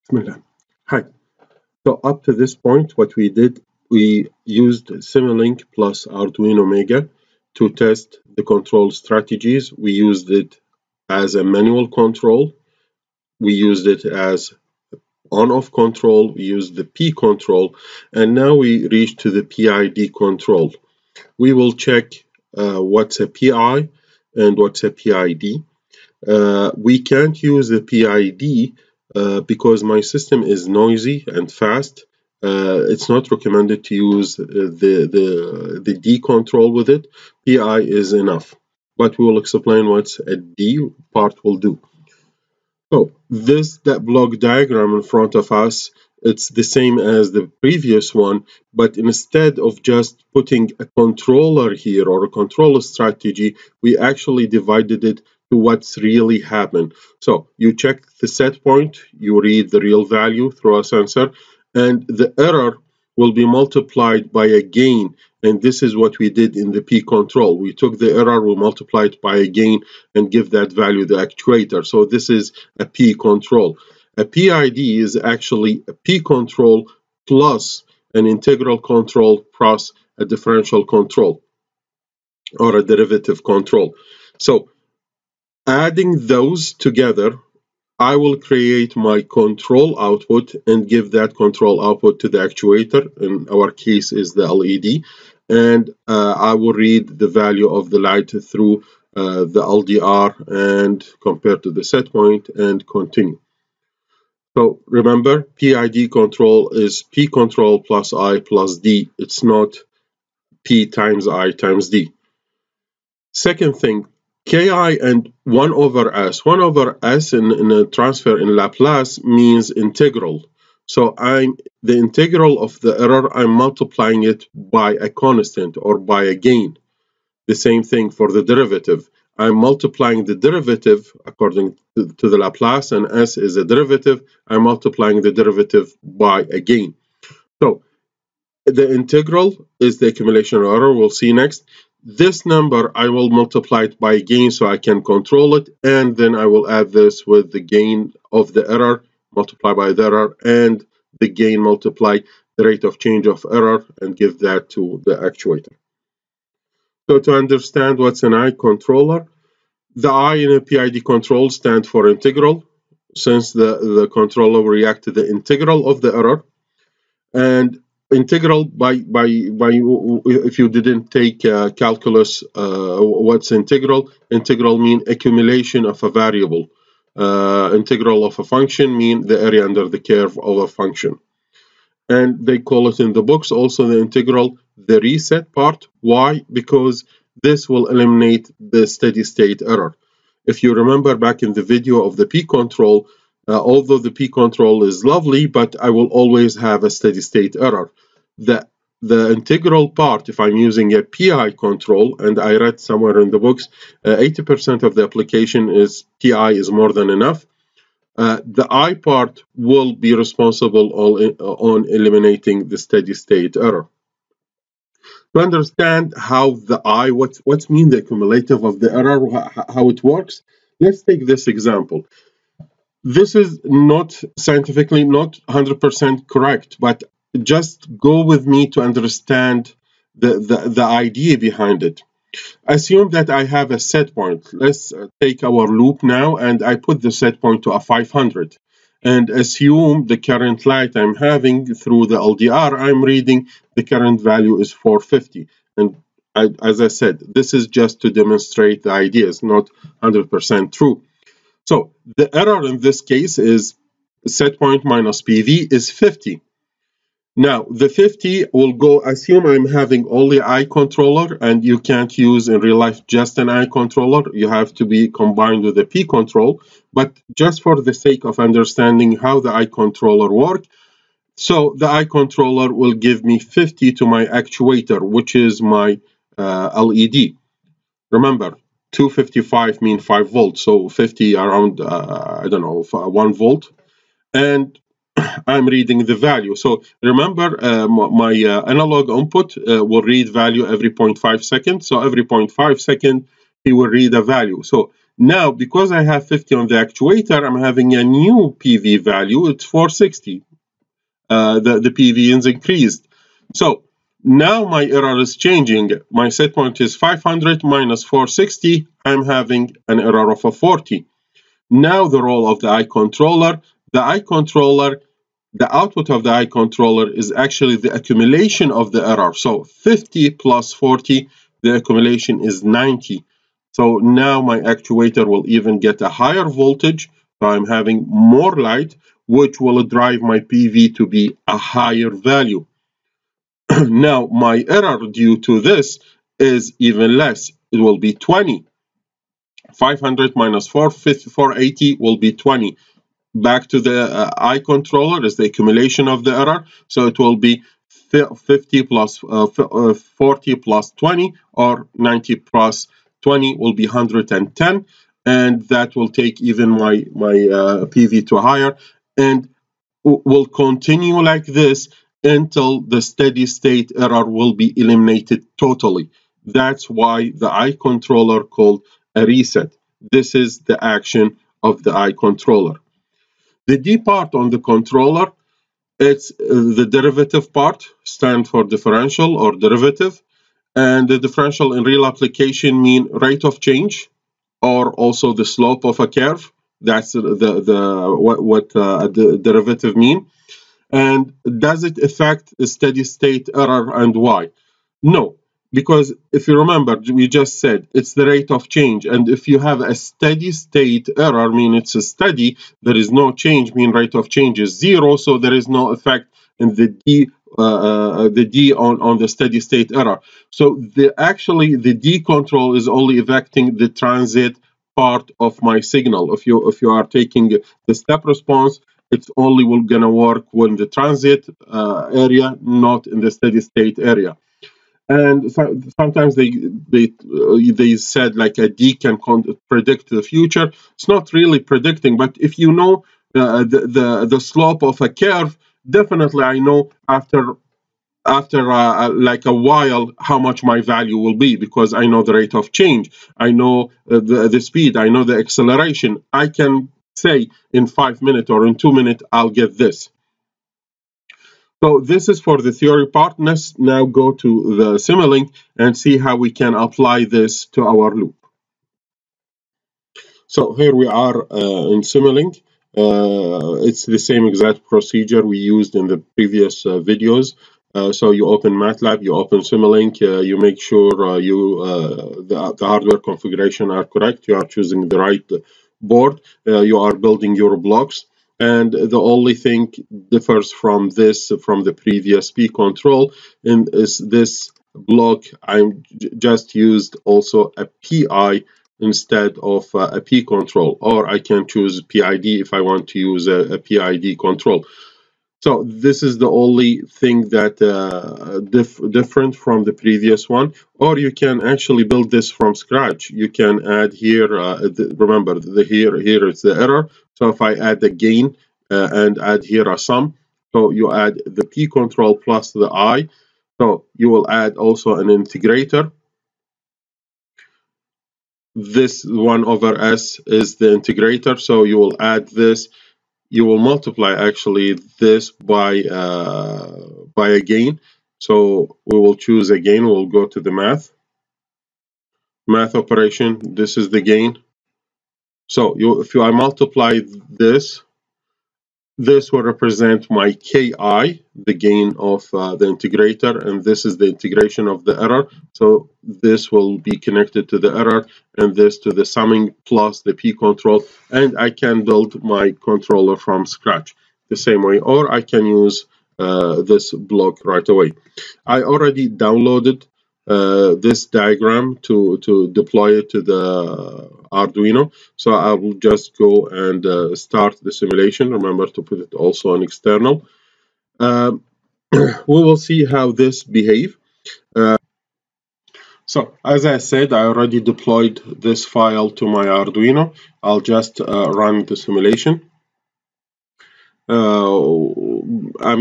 Bismillah. Hi. So up to this point, what we did, we used Simulink plus Arduino Mega to test the control strategies. We used it as a manual control. We used it as on-off control. We used the P control. And now we reach to the PID control. We will check what's a PI and what's a PID. We can't use the PID because my system is noisy and fast. It's not recommended to use the D control with it. PI is enough, but we will explain what a D part will do. So that block diagram in front of us, it's the same as the previous one, but instead of just putting a controller here or a controller strategy, we actually divided it to what's really happened. So you check the set point, you read the real value through a sensor, and the error will be multiplied by a gain. And this is what we did in the P control. We took the error, we multiplied it by a gain, and give that value the actuator. So this is a P control. A PID is actually a P control plus an integral control plus a differential control or a derivative control. So adding those together, I will create my control output and give that control output to the actuator. In our case is the LED. And I will read the value of the light through the LDR and compare to the set point and continue. So remember, PID control is P control plus I plus D. It's not P times I times D. Second thing, Ki and 1 over S. 1 over S in a transfer in Laplace means integral. So the integral of the error, I'm multiplying it by a constant or by a gain. The same thing for the derivative. I'm multiplying the derivative according to the Laplace, and S is a derivative. I'm multiplying the derivative by a gain. So the integral is the accumulation error. We'll see next. This number, I will multiply it by gain so I can control it, and then I will add this with the gain of the error, multiply by the error, and the gain multiply the rate of change of error, and give that to the actuator. So to understand what's an I controller, the I in a PID control stands for integral, since the controller will react to the integral of the error, and integral by if you didn't take calculus, what's integral? Integral mean accumulation of a variable. Integral of a function mean the area under the curve of a function. And they call it in the books also the integral, the reset part. Why? Because this will eliminate the steady state error. If you remember back in the video of the P control, although the P control is lovely, but I will always have a steady state error. The integral part, if I'm using a PI control, and I read somewhere in the books, 80% of the application is PI is more than enough. The I part will be responsible on eliminating the steady state error. To understand how the I, what's mean the cumulative of the error, how it works, let's take this example. This is not scientifically not 100% correct, but just go with me to understand the idea behind it. Assume that I have a set point. Let's take our loop now, and I put the set point to a 500. And assume the current light I'm having through the LDR, I'm reading the current value is 450. And as I said, this is just to demonstrate the idea. It's not 100% true. So the error in this case is set point minus PV is 50. Now, the 50 will go, assume I'm having only I controller, and you can't use in real life just an I controller. You have to be combined with a P control. But just for the sake of understanding how the I controller works, so the I controller will give me 50 to my actuator, which is my LED. Remember, 255 mean 5 volts, so 50 around, I don't know, 1 volt. And I'm reading the value. So remember, my analog input will read value every 0.5 seconds. So every 0.5 seconds, he will read a value. So Now, because I have 50 on the actuator, I'm having a new PV value. It's 460. The PV is increased. So now my error is changing. My set point is 500 minus 460. I'm having an error of a 40. Now the role of the eye controller. The output of the eye controller is actually the accumulation of the error. So 50 plus 40, the accumulation is 90. So now my actuator will even get a higher voltage. So I'm having more light, which will drive my PV to be a higher value. Now my error due to this is even less. It will be 20. 500 minus 480 will be 20. Back to the eye controller is the accumulation of the error. So it will be 50 plus 40 plus 20, or 90 plus 20 will be 110, and that will take even my PV to higher, and will continue like this until the steady state error will be eliminated totally. That's why the eye controller called a reset. This is the action of the eye controller. The D part on the controller, it's the derivative part, stand for differential or derivative, and the differential in real application mean rate of change, or also the slope of a curve. That's what the derivative mean. And does it affect the steady state error, and why? No, because if you remember, we just said it's the rate of change. And if you have a steady state error, mean it's a steady, there is no change, mean rate of change is 0, so there is no effect in the D on the steady state error. So actually the D control is only affecting the transit part of my signal. If you are taking the step response, it's only gonna work when the transit area, not in the steady state area. And sometimes they said like a D can predict the future. It's not really predicting, but if you know the slope of a curve, definitely I know after like a while how much my value will be, because I know the rate of change, I know the speed, I know the acceleration. I can say in 5 minutes or in 2 minutes I'll get this. So this is for the theory part. Let's now go to the Simulink and see how we can apply this to our loop. So here we are in Simulink. It's the same exact procedure we used in the previous videos. So you open Matlab, you open Simulink, you make sure the hardware configuration are correct, you are choosing the right board, you are building your blocks. And the only thing differs from the previous Pid Control is this block. I just used also a PI instead of a Pid Control, or I can choose PID if I want to use a PID control. So this is the only thing that different from the previous one. Or you can actually build this from scratch. You can add here, remember here is the error. So if I add the gain and add here a sum, so you add the Pid Control plus the I. So you will add also an integrator. This 1 over S is the integrator. So you will add this. You will multiply actually this by a gain. So we will choose a gain. We'll go to the math operation. This is the gain. So if I multiply this will represent my Ki, the gain of the integrator, and this is the integration of the error. So this will be connected to the error, and this to the summing plus the Pid Control, and I can build my controller from scratch the same way, or I can use this block right away. I already downloaded this diagram to deploy it to the Arduino. So I will just go and start the simulation. Remember to put it also on external. We will see how this behave. So as I said, I already deployed this file to my Arduino. I'll just run the simulation.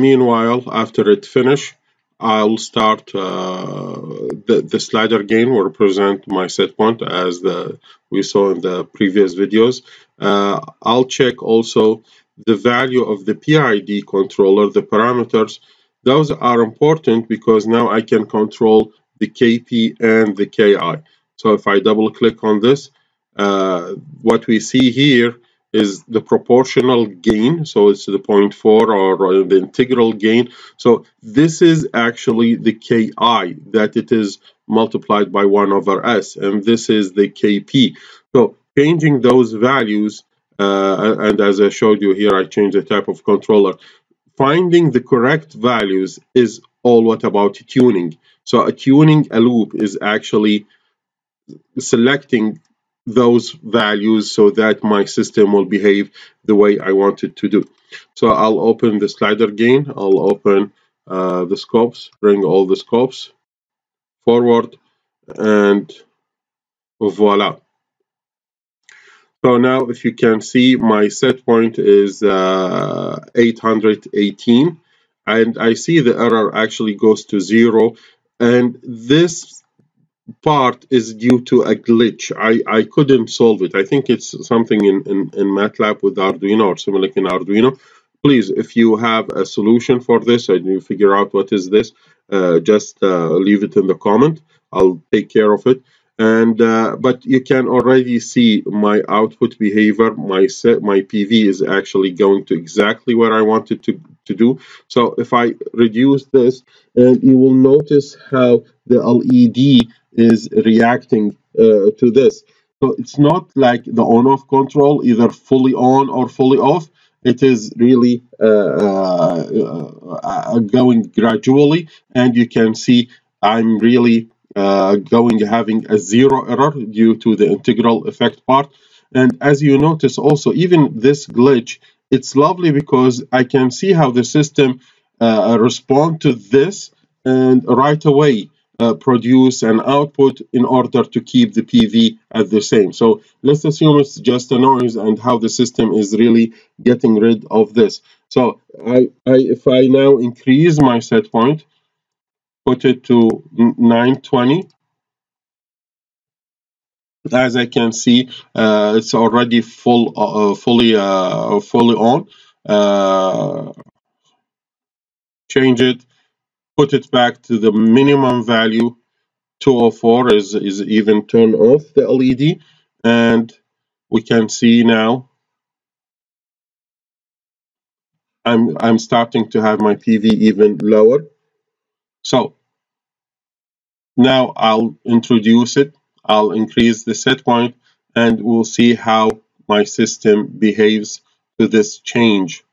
Meanwhile, after it finish, I'll start the slider gain will represent my set point as we saw in the previous videos. I'll check also the value of the PID controller, the parameters. Those are important because now I can control the KP and the KI. So if I double click on this, what we see here is the proportional gain. So it's the 0.4 or the integral gain. So this is actually the Ki that it is multiplied by 1 over S, and this is the Kp. So changing those values, and as I showed you here, I changed the type of controller. Finding the correct values is all what about tuning. So tuning a loop is actually selecting those values so that my system will behave the way I want it to do. So I'll open the slider gain, I'll open the scopes, bring all the scopes forward, and voila. So now if you can see, my set point is 818, and I see the error actually goes to 0, and this part is due to a glitch. I couldn't solve it. I think it's something in Matlab with Arduino or Simulink in Arduino. Please, if you have a solution for this and you figure out what is this, just leave it in the comment. I'll take care of it. And but you can already see my output behavior. My PV is actually going to exactly where I wanted to do. So if I reduce this, and you will notice how the LED is reacting to this. So it's not like the on-off control, either fully on or fully off. It is really going gradually, and you can see I'm really having a 0 error due to the integral effect part. And as you notice also, even this glitch, it's lovely because I can see how the system respond to this and right away produce an output in order to keep the PV at the same. So let's assume it's just a noise and how the system is really getting rid of this. So if I now increase my set point, put it to 920, as I can see, it's already fully on. Change it, put it back to the minimum value. 204 is even turn off the LED, and we can see now I'm starting to have my PV even lower. So now I'll introduce it, I'll increase the set point, and we'll see how my system behaves to this change.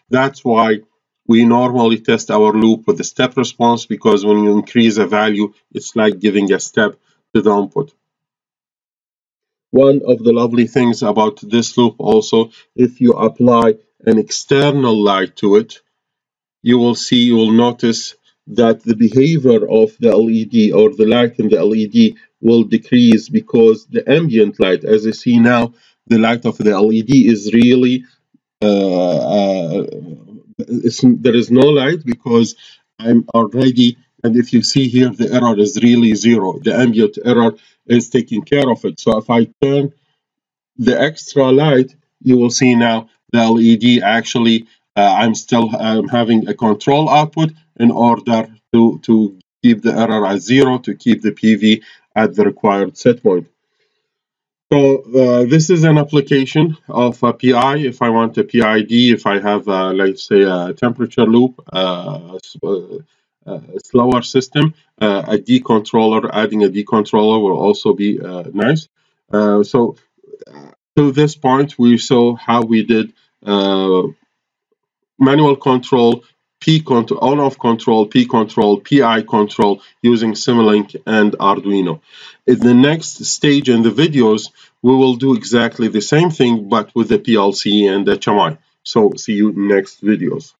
That's why we normally test our loop with the step response, because when you increase a value, it's like giving a step to the input. One of the lovely things about this loop also, if you apply an external light to it, you will notice that the behavior of the LED or the light in the LED will decrease, because the ambient light, as you see now, the light of the LED is really there is no light because I'm already, and if you see here, the error is really 0. The ambient error is taking care of it. So if I turn the extra light, you will see now the LED actually, I'm having a control output in order to keep the error at 0, to keep the PV at the required set point. So this is an application of a PI. If I want a PID, if I have, let's say, a temperature loop, a slower system, a decontroller, adding a decontroller will also be nice. So to this point, we saw how we did manual control, P control, on-off control, P control, PI control using Simulink and Arduino. In the next stage in the videos, we will do exactly the same thing, but with the PLC and HMI. So see you in next videos.